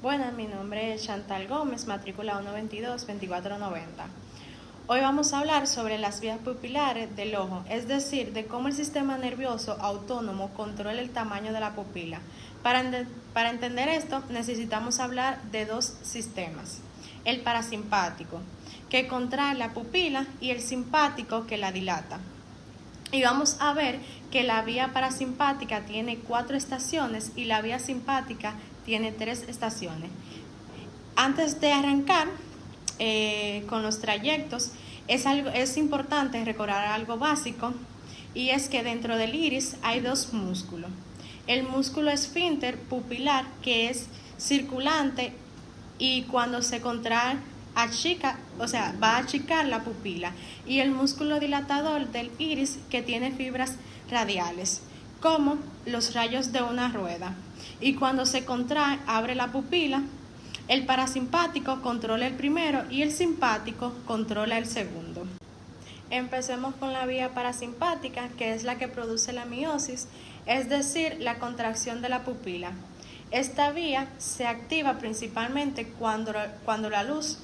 Buenas, mi nombre es Chantal Gómez, matrícula 122-2490. Hoy vamos a hablar sobre las vías pupilares del ojo, es decir, de cómo el sistema nervioso autónomo controla el tamaño de la pupila. Para entender esto, necesitamos hablar de dos sistemas: el parasimpático, que contrae la pupila, y el simpático, que la dilata. Y vamos a ver que la vía parasimpática tiene 4 estaciones y la vía simpática tiene 3 estaciones. Antes de arrancar con los trayectos, es importante recordar algo básico, y es que dentro del iris hay 2 músculos. El músculo esfínter pupilar, que es circulante y cuando se contrae va a achicar la pupila, y el músculo dilatador del iris, que tiene fibras radiales, como los rayos de una rueda, y cuando se contrae abre la pupila. El parasimpático controla el primero y el simpático controla el segundo. Empecemos con la vía parasimpática, que es la que produce la miosis, es decir, la contracción de la pupila. Esta vía se activa principalmente cuando la luz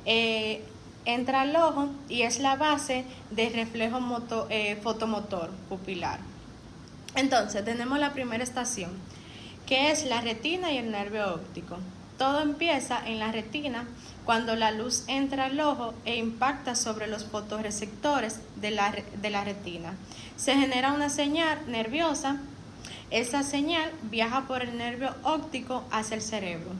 entra al ojo, y es la base del reflejo fotomotor pupilar. Entonces, tenemos la primera estación, que es la retina y el nervio óptico. Todo empieza en la retina cuando la luz entra al ojo e impacta sobre los fotorreceptores de la retina. Se genera una señal nerviosa. Esa señal viaja por el nervio óptico hacia el cerebro.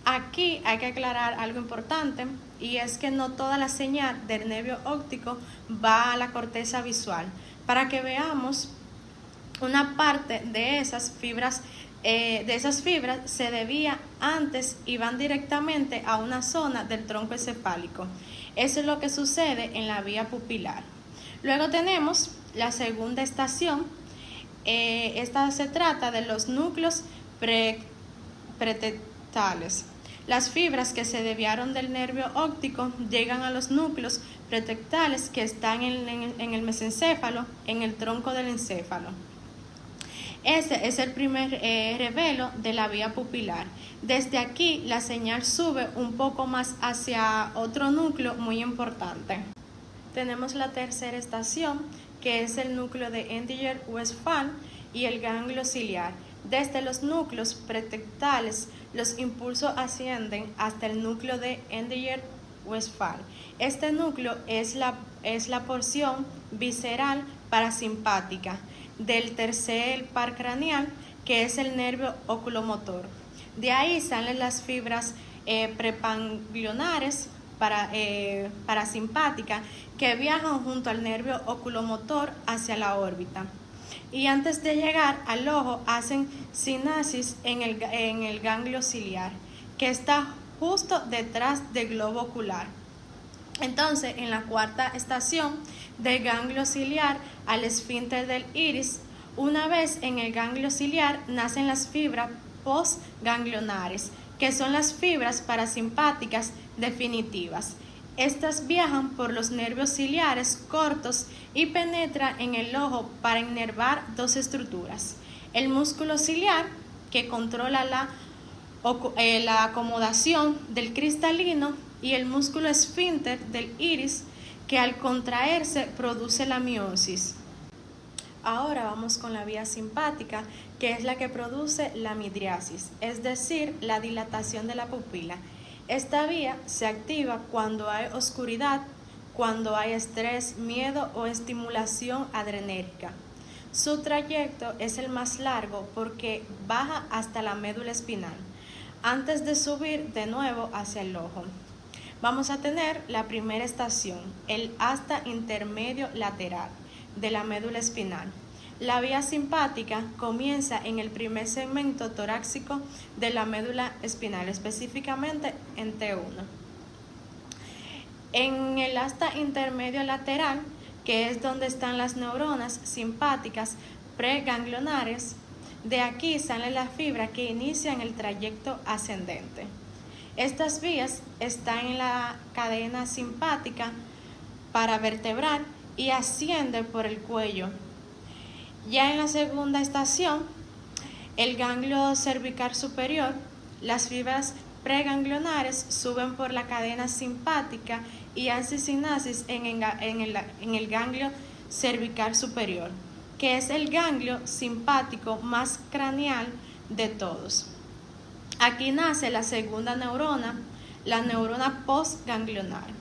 Aquí hay que aclarar algo importante, y es que no toda la señal del nervio óptico va a la corteza visual. Para que veamos, una parte de esas fibras se desvía antes y van directamente a una zona del tronco encefálico. Eso es lo que sucede en la vía pupilar. Luego tenemos la segunda estación. Esta se trata de los núcleos pretectales. Las fibras que se desviaron del nervio óptico llegan a los núcleos pretectales, que están en el mesencéfalo, en el tronco del encéfalo. Ese es el primer revelo de la vía pupilar. Desde aquí la señal sube un poco más hacia otro núcleo muy importante. Tenemos la tercera estación, que es el núcleo de Edinger-Westphal y el ganglio ciliar. Desde los núcleos pretectales, los impulsos ascienden hasta el núcleo de Edinger-Westphal. Este núcleo es la porción visceral parasimpática del tercer par craneal, que es el nervio oculomotor. De ahí salen las fibras preganglionares parasimpáticas, que viajan junto al nervio oculomotor hacia la órbita, y antes de llegar al ojo hacen sinasis en el ganglio ciliar, que está justo detrás del globo ocular. Entonces, en la cuarta estación, del ganglio ciliar al esfínter del iris, una vez en el ganglio ciliar nacen las fibras postganglionares, que son las fibras parasimpáticas definitivas. Estas viajan por los nervios ciliares cortos y penetran en el ojo para innervar 2 estructuras: el músculo ciliar, que controla la acomodación del cristalino, y el músculo esfínter del iris, que al contraerse produce la miosis. Ahora vamos con la vía simpática, que es la que produce la midriasis, es decir, la dilatación de la pupila. Esta vía se activa cuando hay oscuridad, cuando hay estrés, miedo o estimulación adrenérgica. Su trayecto es el más largo porque baja hasta la médula espinal, antes de subir de nuevo hacia el ojo. Vamos a tener la primera estación, el asta intermedio lateral de la médula espinal. La vía simpática comienza en el primer segmento torácico de la médula espinal, específicamente en T1. En el asta intermedio lateral, que es donde están las neuronas simpáticas preganglionares, de aquí salen las fibras que inician el trayecto ascendente. Estas vías están en la cadena simpática paravertebral y ascienden por el cuello. Ya en la segunda estación, el ganglio cervical superior, las fibras preganglionares suben por la cadena simpática y hacen sinasis en el ganglio cervical superior, que es el ganglio simpático más craneal de todos. Aquí nace la segunda neurona, la neurona postganglionar.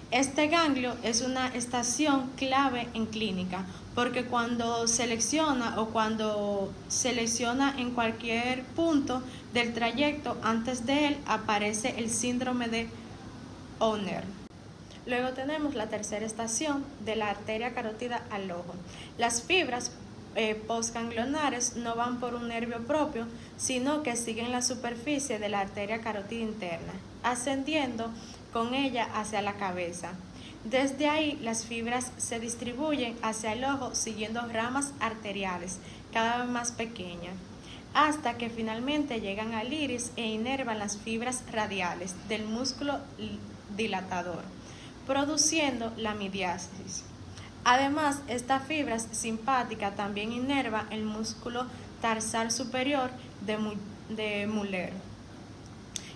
Este ganglio es una estación clave en clínica, porque cuando selecciona en cualquier punto del trayecto, antes de él aparece el síndrome de Horner. Luego tenemos la tercera estación de la arteria carótida al ojo. Las fibras postganglionares no van por un nervio propio, sino que siguen la superficie de la arteria carótida interna, ascendiendo con ella hacia la cabeza. Desde ahí, las fibras se distribuyen hacia el ojo siguiendo ramas arteriales cada vez más pequeñas, hasta que finalmente llegan al iris e inervan las fibras radiales del músculo dilatador, produciendo la midiasis. Además, esta fibra simpática también inerva el músculo tarsal superior de Muller,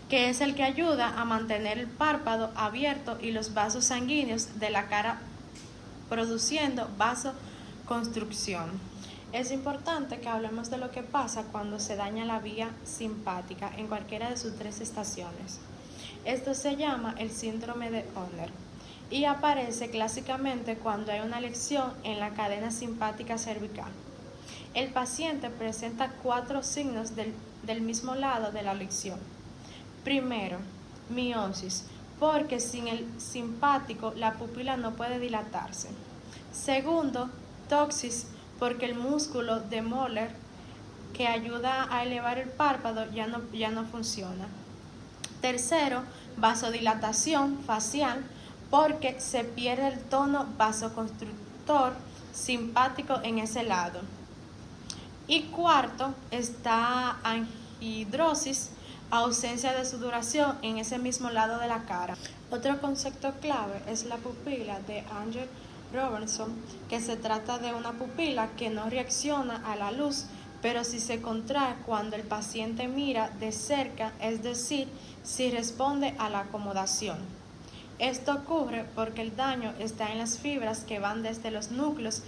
que es el que ayuda a mantener el párpado abierto y los vasos sanguíneos de la cara, produciendo vasoconstricción. Es importante que hablemos de lo que pasa cuando se daña la vía simpática en cualquiera de sus tres estaciones. Esto se llama el síndrome de Horner y aparece clásicamente cuando hay una lesión en la cadena simpática cervical. El paciente presenta 4 signos del mismo lado de la lesión. Primero, miosis, porque sin el simpático la pupila no puede dilatarse. Segundo, toxis, porque el músculo de Muller que ayuda a elevar el párpado ya no funciona. Tercero, vasodilatación facial, porque se pierde el tono vasoconstrictor simpático en ese lado. Y cuarto, está anhidrosis, ausencia de sudoración en ese mismo lado de la cara. Otro concepto clave es la pupila de Anger-Robertson, que se trata de una pupila que no reacciona a la luz, pero sí se contrae cuando el paciente mira de cerca, es decir, si responde a la acomodación. Esto ocurre porque el daño está en las fibras que van desde los núcleos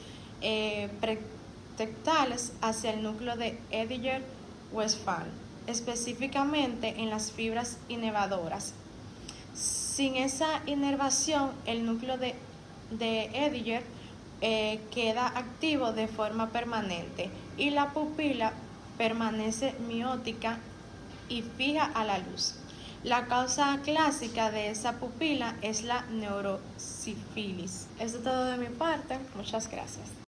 pretectales hacia el núcleo de Edinger-Westphal, específicamente en las fibras inervadoras. Sin esa inervación, el núcleo de Edinger queda activo de forma permanente y la pupila permanece miótica y fija a la luz. La causa clásica de esa pupila es la neurosífilis. Eso es todo de mi parte. Muchas gracias.